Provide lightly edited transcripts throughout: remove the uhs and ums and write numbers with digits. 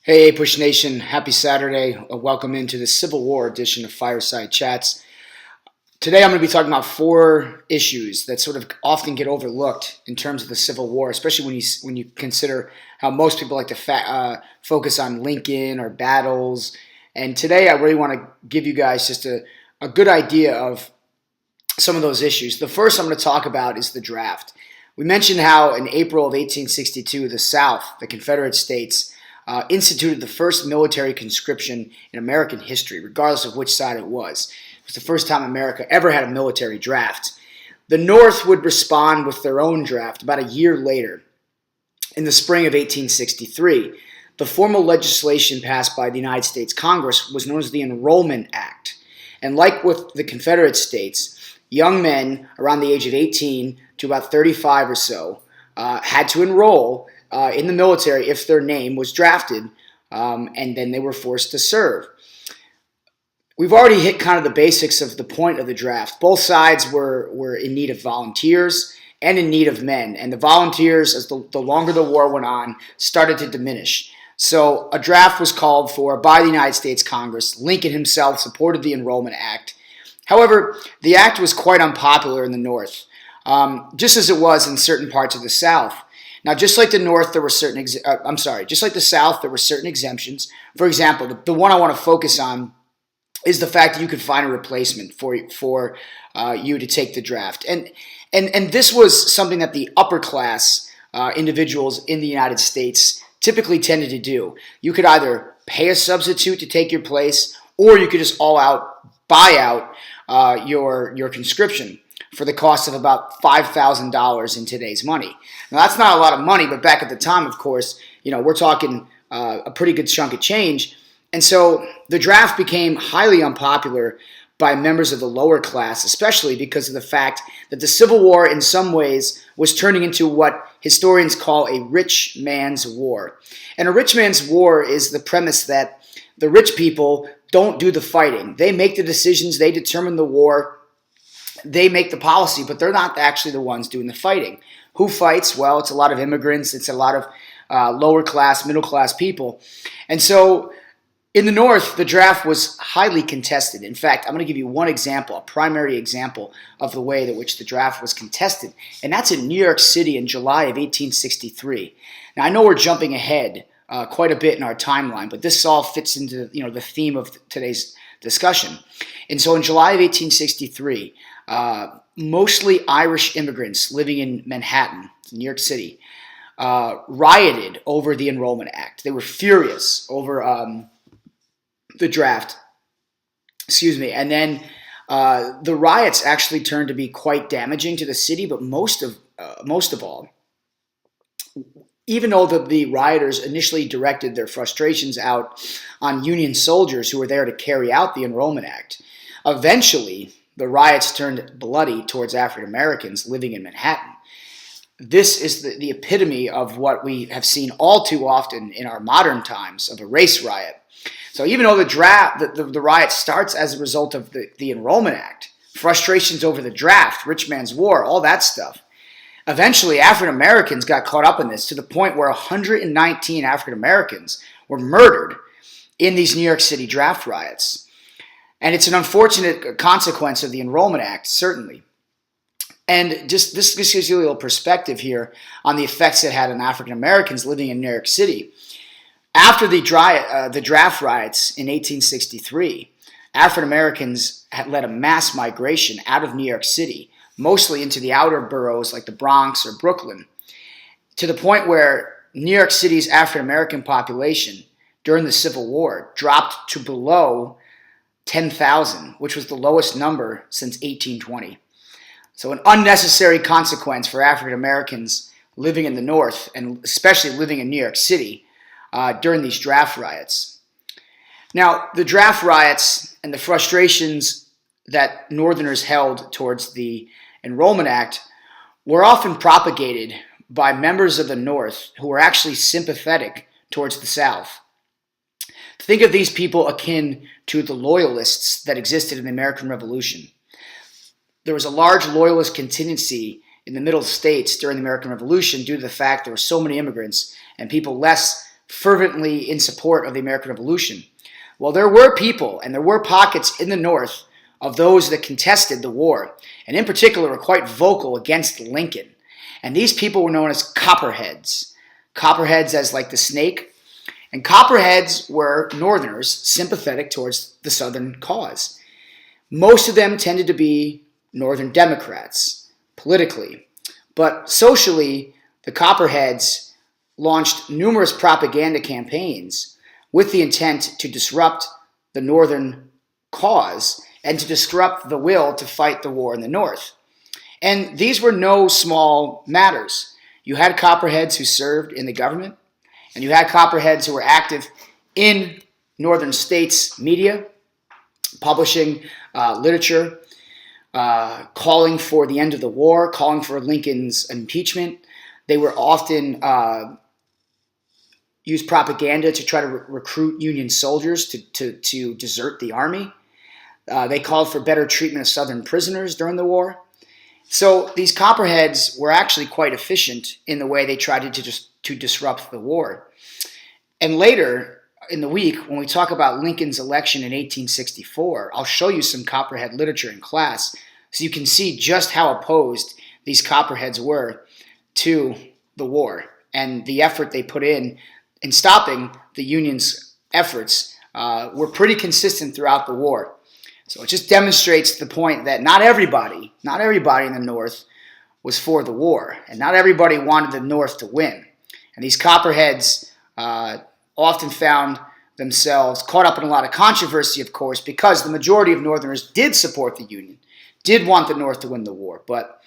Hey, Push Nation, happy Saturday. Welcome into the Civil War edition of Fireside Chats. Today I'm going to be talking about four issues that sort of often get overlooked in terms of the Civil War, especially when you consider how most people like to focus on Lincoln or battles. And today I really want to give you guys just a good idea of some of those issues. The first I'm going to talk about is the draft. We mentioned how in April of 1862, the South, the Confederate States, instituted the first military conscription in American history, regardless of which side it was. It was the first time America ever had a military draft. The North would respond with their own draft about a year later, in the spring of 1863. The formal legislation passed by the United States Congress was known as the Enrollment Act. And like with the Confederate States, young men around the age of 18 to about 35 or so had to enroll in the military if their name was drafted, and then they were forced to serve. We've already hit kind of the basics of the point of the draft. Both sides were in need of volunteers and in need of men, and the volunteers, as the longer the war went on, started to diminish. So a draft was called for by the United States Congress. Lincoln himself supported the Enrollment Act. However, the act was quite unpopular in the North, just as it was in certain parts of the South. Now, just like the North, there were just like the South, there were certain exemptions. For example, the one I want to focus on is the fact that you could find a replacement for you to take the draft. And this was something that the upper class individuals in the United States typically tended to do. You could either pay a substitute to take your place, or you could just all out buy out your conscription for the cost of about $5,000 in today's money. Now, that's not a lot of money, but back at the time, of course, we're talking a pretty good chunk of change. And so the draft became highly unpopular by members of the lower class, especially because of the fact that the Civil War in some ways was turning into what historians call a rich man's war. And a rich man's war is the premise that the rich people don't do the fighting. They make the decisions, they determine the war, they make the policy, but they're not actually the ones doing the fighting. Who fights? Well, it's a lot of immigrants. It's a lot of lower class, middle class people. And so in the North, the draft was highly contested. In fact, I'm going to give you one example, a primary example of the way in which the draft was contested. And that's in New York City in July of 1863. Now, I know we're jumping ahead quite a bit in our timeline, but this all fits into the theme of today's discussion. And so in July of 1863, mostly Irish immigrants living in Manhattan, New York City, rioted over the Enrollment Act. They were furious over the draft. Excuse me. And then the riots actually turned to be quite damaging to the city, but most of all, even though the rioters initially directed their frustrations out on Union soldiers who were there to carry out the Enrollment Act, eventually the riots turned bloody towards African Americans living in Manhattan. This is the epitome of what we have seen all too often in our modern times of a race riot. So even though the riot starts as a result of the Enrollment Act, frustrations over the draft, rich man's war, all that stuff, eventually African Americans got caught up in this to the point where 119 African Americans were murdered in these New York City draft riots. And it's an unfortunate consequence of the Enrollment Act, certainly. And just this gives you a little perspective here on the effects it had on African Americans living in New York City. After the draft riots in 1863, African Americans had led a mass migration out of New York City, mostly into the outer boroughs like the Bronx or Brooklyn, to the point where New York City's African American population during the Civil War dropped to below 10,000, which was the lowest number since 1820. So an unnecessary consequence for African Americans living in the North, and especially living in New York City during these draft riots. Now, the draft riots and the frustrations that Northerners held towards the Enrollment Act were often propagated by members of the North who were actually sympathetic towards the South. Think of these people akin to the Loyalists that existed in the American Revolution. There was a large Loyalist contingency in the Middle States during the American Revolution due to the fact there were so many immigrants and people less fervently in support of the American Revolution. Well, there were people and there were pockets in the North of those that contested the war, and in particular were quite vocal against Lincoln. And these people were known as Copperheads. Copperheads as like the snake. And Copperheads were Northerners sympathetic towards the Southern cause. Most of them tended to be Northern Democrats, politically. But socially, the Copperheads launched numerous propaganda campaigns with the intent to disrupt the Northern cause and to disrupt the will to fight the war in the North. And these were no small matters. You had Copperheads who served in the government, and you had Copperheads who were active in Northern states' media, publishing literature, calling for the end of the war, calling for Lincoln's impeachment. They were often used propaganda to try to recruit Union soldiers to desert the army. They called for better treatment of Southern prisoners during the war. So these Copperheads were actually quite efficient in the way they tried to disrupt the war. And later in the week, when we talk about Lincoln's election in 1864, I'll show you some Copperhead literature in class so you can see just how opposed these Copperheads were to the war and the effort they put in stopping the Union's efforts were pretty consistent throughout the war. So it just demonstrates the point that not everybody in the North was for the war, and not everybody wanted the North to win. And these Copperheads often found themselves caught up in a lot of controversy, of course, because the majority of Northerners did support the Union, did want the North to win the war. But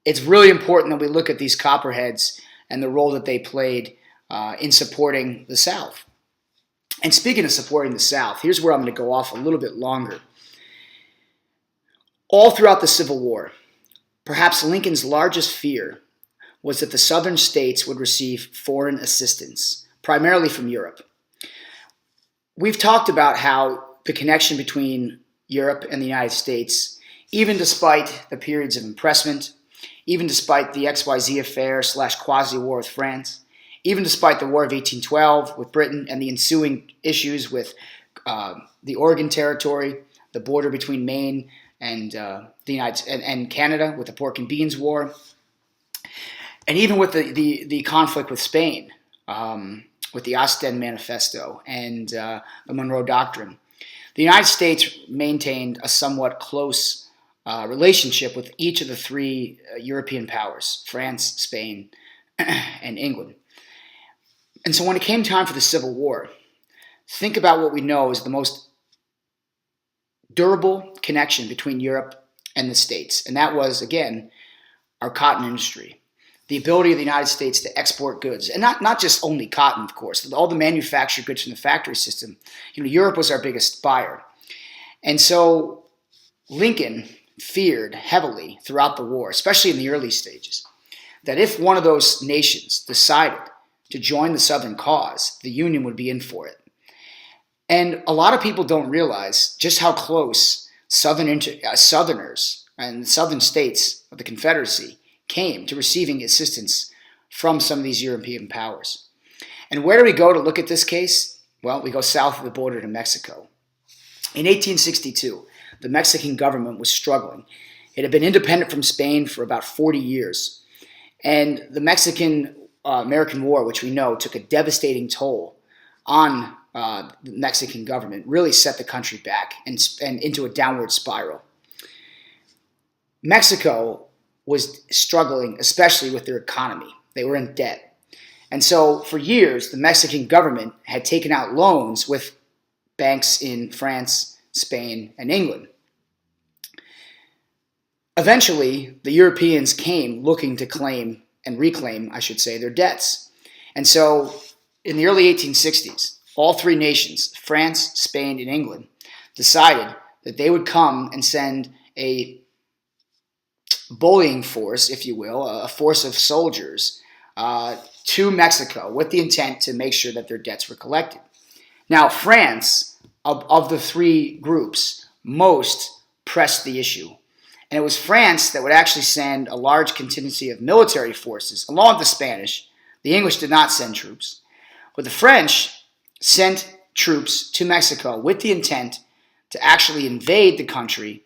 it's really important that we look at these Copperheads and the role that they played in supporting the South. And speaking of supporting the South, here's where I'm going to go off a little bit longer. All throughout the Civil War, perhaps Lincoln's largest fear was that the Southern states would receive foreign assistance, primarily from Europe. We've talked about how the connection between Europe and the United States, even despite the periods of impressment, even despite the XYZ affair / quasi-war with France, even despite the War of 1812 with Britain and the ensuing issues with the Oregon Territory, the border between Maine and and Canada with the Pork and Beans War, and even with the conflict with Spain, with the Ostend Manifesto and the Monroe Doctrine, the United States maintained a somewhat close relationship with each of the three European powers: France, Spain, and England. And so when it came time for the Civil War, think about what we know is the most durable connection between Europe and the States. And that was, again, our cotton industry. The ability of the United States to export goods. And not just only cotton, of course. All the manufactured goods from the factory system. Europe was our biggest buyer. And so Lincoln feared heavily throughout the war, especially in the early stages, that if one of those nations decided to join the Southern cause, the Union would be in for it. And a lot of people don't realize just how close Southerners and Southern states of the Confederacy came to receiving assistance from some of these European powers. And where do we go to look at this case? Well, we go south of the border to Mexico. In 1862, the Mexican government was struggling. It had been independent from Spain for about 40 years. And the Mexican-American War, which we know took a devastating toll on the Mexican government, really set the country back and into a downward spiral. Mexico was struggling, especially with their economy. They were in debt. And so for years, the Mexican government had taken out loans with banks in France, Spain, and England. Eventually, the Europeans came looking to claim and reclaim, I should say, their debts. And so in the early 1860s, all three nations, France, Spain, and England, decided that they would come and send a bullying force, if you will, a force of soldiers to Mexico with the intent to make sure that their debts were collected. Now, France, of the three groups, most pressed the issue. And it was France that would actually send a large contingency of military forces, along with the Spanish. The English did not send troops. But the French sent troops to Mexico with the intent to actually invade the country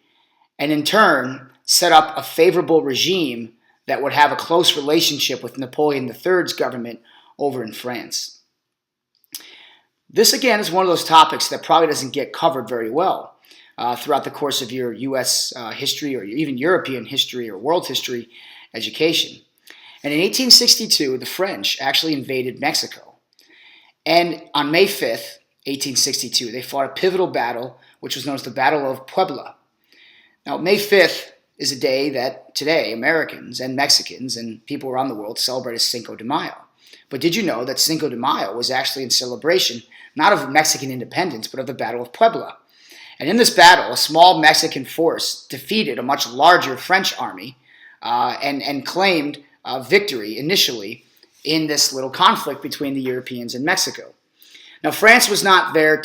and in turn set up a favorable regime that would have a close relationship with Napoleon III's government over in France. This again is one of those topics that probably doesn't get covered very well throughout the course of your U.S. History or even European history or world history education. And in 1862, the French actually invaded Mexico. And on May 5th, 1862, they fought a pivotal battle, which was known as the Battle of Puebla. Now, May 5th is a day that today Americans and Mexicans and people around the world celebrate as Cinco de Mayo. But did you know that Cinco de Mayo was actually in celebration not of Mexican independence, but of the Battle of Puebla? And in this battle, a small Mexican force defeated a much larger French army and claimed victory initially in this little conflict between the Europeans and Mexico. Now, France was not there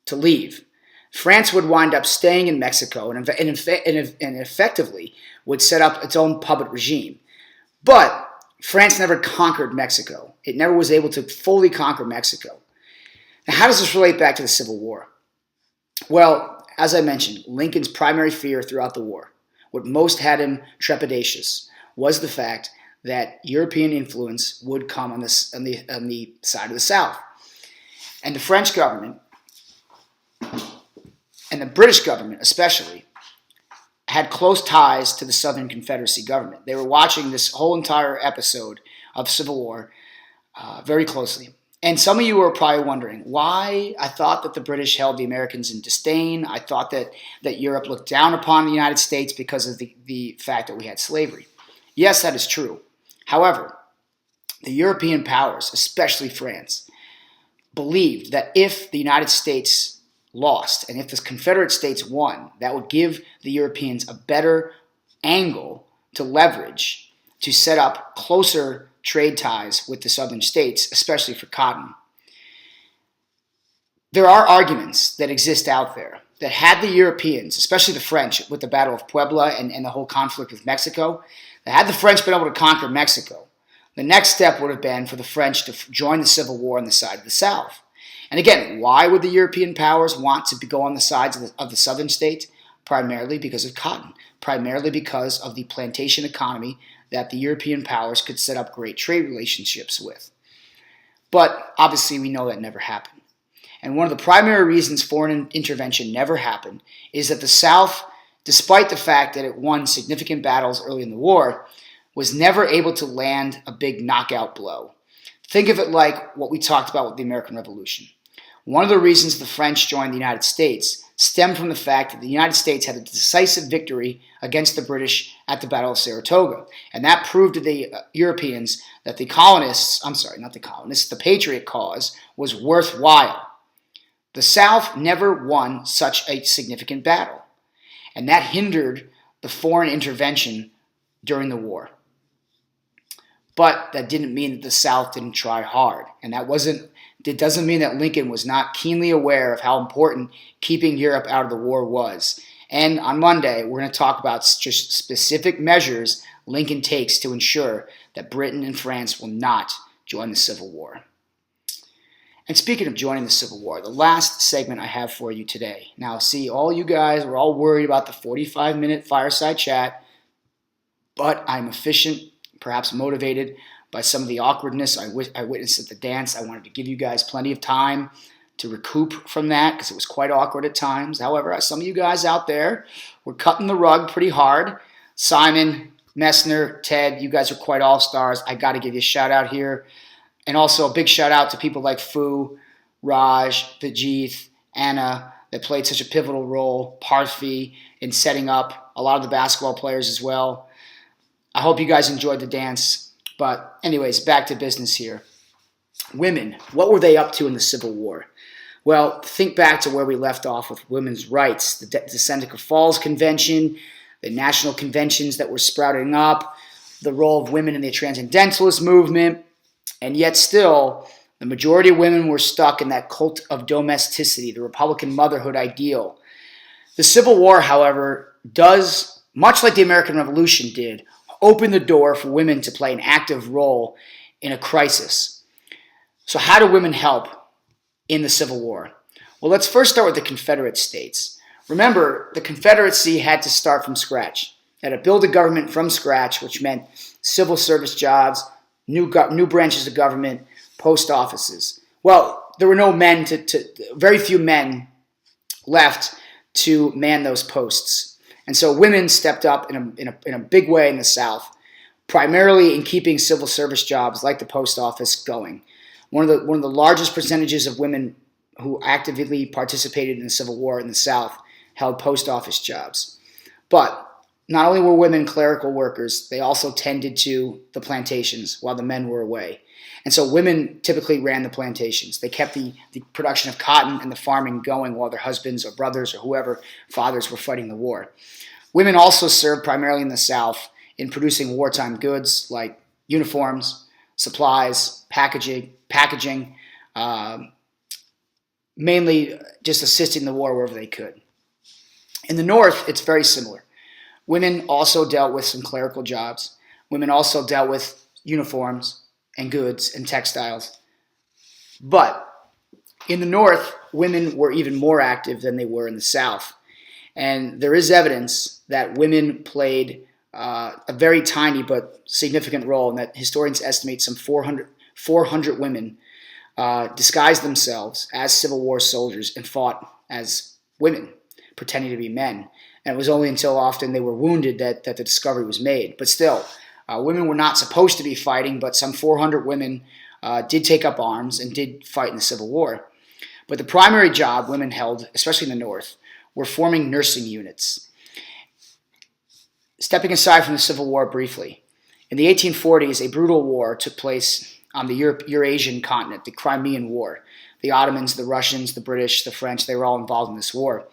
to leave. France would wind up staying in Mexico and effectively would set up its own puppet regime. But France never conquered Mexico. It never was able to fully conquer Mexico. Now, how does this relate back to the Civil War? Well, as I mentioned, Lincoln's primary fear throughout the war, what most had him trepidatious, was the fact that European influence would come on the side of the South. And the French government, and the British government especially, had close ties to the Southern Confederacy government. They were watching this whole entire episode of Civil War very closely. And some of you are probably wondering why I thought that the British held the Americans in disdain. I thought that Europe looked down upon the United States because of the fact that we had slavery. Yes, that is true. However, the European powers, especially France, believed that if the United States lost and if the Confederate States won, that would give the Europeans a better angle to leverage to set up closer trade ties with the southern states, especially for cotton. There are arguments that exist out there that had the Europeans, especially the French with the Battle of Puebla and the whole conflict with Mexico, that had the French been able to conquer Mexico, the next step would have been for the French to join the Civil War on the side of the South. And again, why would the European powers want to go on the sides of the southern states? Primarily because of cotton, primarily because of the plantation economy that the European powers could set up great trade relationships with. But obviously we know that never happened. And one of the primary reasons foreign intervention never happened is that the South, despite the fact that it won significant battles early in the war, was never able to land a big knockout blow. Think of it like what we talked about with the American Revolution. One of the reasons the French joined the United States stemmed from the fact that the United States had a decisive victory against the British at the Battle of Saratoga. And that proved to the Europeans that the Patriot cause was worthwhile. The South never won such a significant battle. And that hindered the foreign intervention during the war. But that didn't mean that the South didn't try hard. And it doesn't mean that Lincoln was not keenly aware of how important keeping Europe out of the war was. And on Monday, we're going to talk about just specific measures Lincoln takes to ensure that Britain and France will not join the Civil War. And speaking of joining the Civil War, the last segment I have for you today. Now, see, all you guys were all worried about the 45-minute fireside chat, but I'm efficient, perhaps motivated by some of the awkwardness I witnessed at the dance. I wanted to give you guys plenty of time to recoup from that because it was quite awkward at times. However, some of you guys out there were cutting the rug pretty hard. Simon, Messner, Ted, you guys are quite all-stars. I got to give you a shout-out here. And also a big shout-out to people like Fu, Raj, Vijith, Anna, that played such a pivotal role, Parthi, in setting up a lot of the basketball players as well. I hope you guys enjoyed the dance. But anyways, back to business here. Women, what were they up to in the Civil War? Well, think back to where we left off with women's rights, the Seneca Falls Convention, the national conventions that were sprouting up, the role of women in the Transcendentalist movement, and yet still, the majority of women were stuck in that cult of domesticity, the Republican motherhood ideal. The Civil War, however, does, much like the American Revolution did, open the door for women to play an active role in a crisis. So how do women help in the Civil War? Well, let's first start with the Confederate States. Remember, the Confederacy had to start from scratch. They had to build a government from scratch, which meant civil service jobs, new branches of government, post offices. Well, there were no men very few men left to man those posts. And so women stepped up in a big way in the South, primarily in keeping civil service jobs like the post office going. One of the largest percentages of women who actively participated in the Civil War in the South held post office jobs. But not only were women clerical workers, they also tended to the plantations while the men were away. And so women typically ran the plantations. They kept the production of cotton and the farming going while their husbands or brothers or whoever, fathers, were fighting the war. Women also served primarily in the South in producing wartime goods like uniforms, supplies, packaging, mainly just assisting the war wherever they could. In the North, it's very similar. Women also dealt with some clerical jobs. Women also dealt with uniforms and goods and textiles. But in the North, women were even more active than they were in the South. And there is evidence that women played a very tiny but significant role, and that historians estimate some 400 women disguised themselves as Civil War soldiers and fought as women, pretending to be men. And it was only until often they were wounded that the discovery was made. But still, women were not supposed to be fighting, but some 400 women did take up arms and did fight in the Civil War. But the primary job women held, especially in the North, were forming nursing units. Stepping aside from the Civil War briefly, in the 1840s, a brutal war took place on the Eurasian continent, the Crimean War. The Ottomans, the Russians, the British, the French, they were all involved in this war.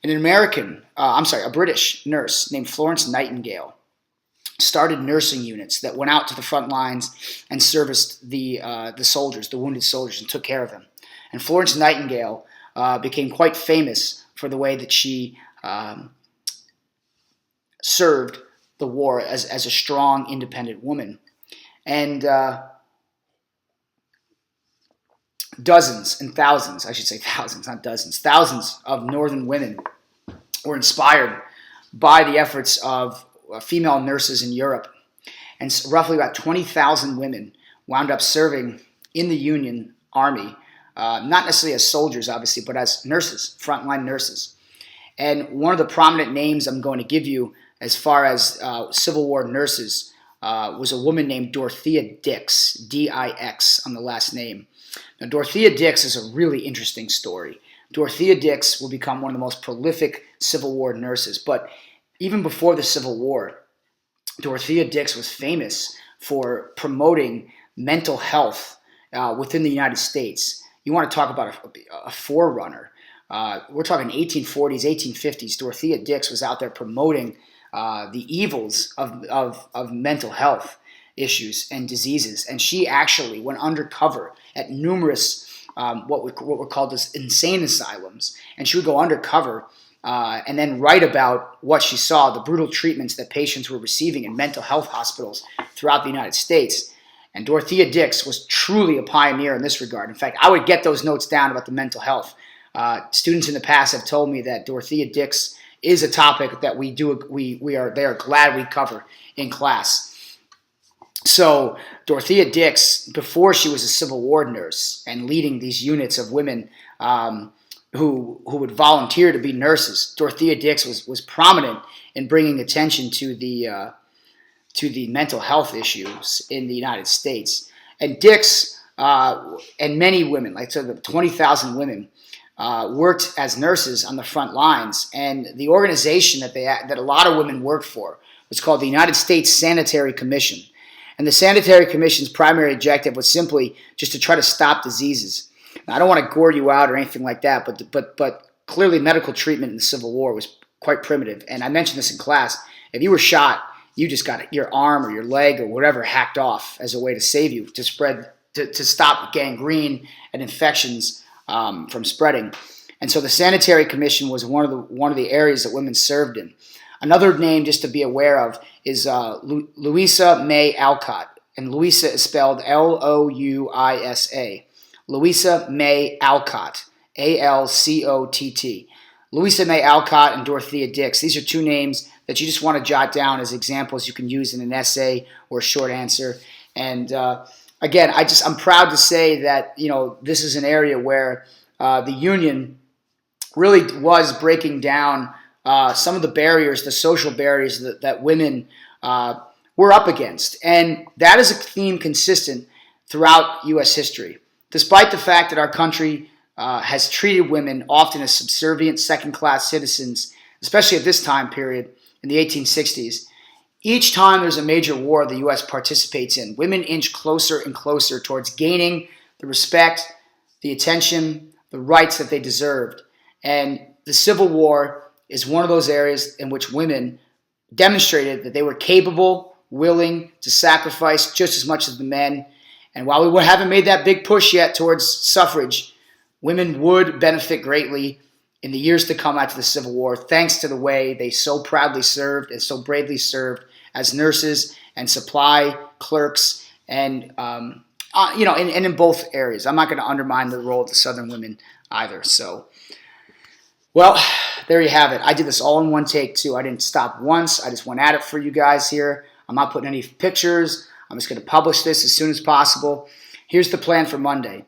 And a British nurse named Florence Nightingale started nursing units that went out to the front lines and serviced the soldiers, the wounded soldiers, and took care of them. And Florence Nightingale became quite famous for the way that she served the war as a strong, independent woman. And dozens and thousands, I should say thousands, not dozens, thousands of Northern women were inspired by the efforts of female nurses in Europe. And roughly about 20,000 women wound up serving in the Union Army, not necessarily as soldiers, obviously, but as nurses, frontline nurses. And one of the prominent names I'm going to give you as far as Civil War nurses was a woman named Dorothea Dix, D-I-X on the last name. Now, Dorothea Dix is a really interesting story. Dorothea Dix will become one of the most prolific Civil War nurses. But even before the Civil War, Dorothea Dix was famous for promoting mental health within the United States. You want to talk about a forerunner. We're talking 1840s, 1850s. Dorothea Dix was out there promoting the evils of mental health issues and diseases. And she actually went undercover at numerous what were called as insane asylums. And she would go undercover and then write about what she saw, the brutal treatments that patients were receiving in mental health hospitals throughout the United States. And Dorothea Dix was truly a pioneer in this regard. In fact, I would get those notes down about the mental health. Students in the past have told me that Dorothea Dix is a topic that they are glad we cover in class. So Dorothea Dix, before she was a Civil War nurse and leading these units of women who would volunteer to be nurses, Dorothea Dix was prominent in bringing attention to the mental health issues in the United States. And Dix and many women, like so the 20,000 women, worked as nurses on the front lines. And the organization that a lot of women worked for was called the United States Sanitary Commission. And the Sanitary Commission's primary objective was simply just to try to stop diseases. Now, I don't want to gore you out or anything like that, but clearly medical treatment in the Civil War was quite primitive. And I mentioned this in class. If you were shot, you just got your arm or your leg or whatever hacked off as a way to save you, to stop gangrene and infections from spreading. And so the Sanitary Commission was one of the areas that women served in. Another name just to be aware of is Louisa May Alcott. and Louisa is spelled Louisa. Louisa May Alcott, Alcott. Louisa May Alcott and Dorothea Dix. These are two names that you just want to jot down as examples you can use in an essay or a short answer. And again, I'm proud to say that this is an area where the union really was breaking down some of the barriers, the social barriers that women were up against. And that is a theme consistent throughout U.S. history. Despite the fact that our country has treated women often as subservient second-class citizens, especially at this time period in the 1860s, each time there's a major war the U.S. participates in, women inch closer and closer towards gaining the respect, the attention, the rights that they deserved. And the Civil War is one of those areas in which women demonstrated that they were capable, willing to sacrifice just as much as the men. And while we haven't made that big push yet towards suffrage, women would benefit greatly in the years to come after the Civil War, thanks to the way they so proudly served and so bravely served as nurses and supply clerks, and and in both areas. I'm not going to undermine the role of the Southern women either. So, well, there you have it. I did this all in one take too. I didn't stop once. I just went at it for you guys here. I'm not putting any pictures. I'm just going to publish this as soon as possible. Here's the plan for Monday.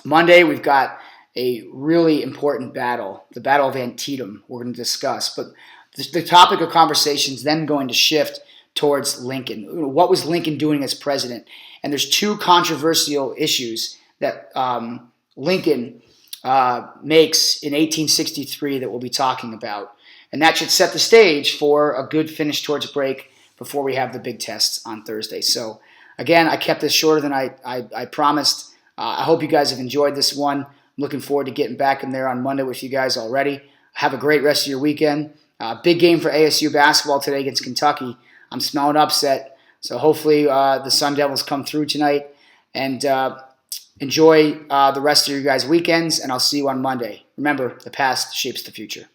Monday, we've got a really important battle, the Battle of Antietam, we're going to discuss. But the topic of conversation is then going to shift towards Lincoln. What was Lincoln doing as president? And there's two controversial issues that Lincoln makes in 1863 that we'll be talking about. And that should set the stage for a good finish towards break before we have the big tests on Thursday. So, again, I kept this shorter than I promised. I hope you guys have enjoyed this one. I'm looking forward to getting back in there on Monday with you guys already. Have a great rest of your weekend. Big game for ASU basketball today against Kentucky. I'm smelling upset. So hopefully the Sun Devils come through tonight. And enjoy the rest of your guys' weekends, and I'll see you on Monday. Remember, the past shapes the future.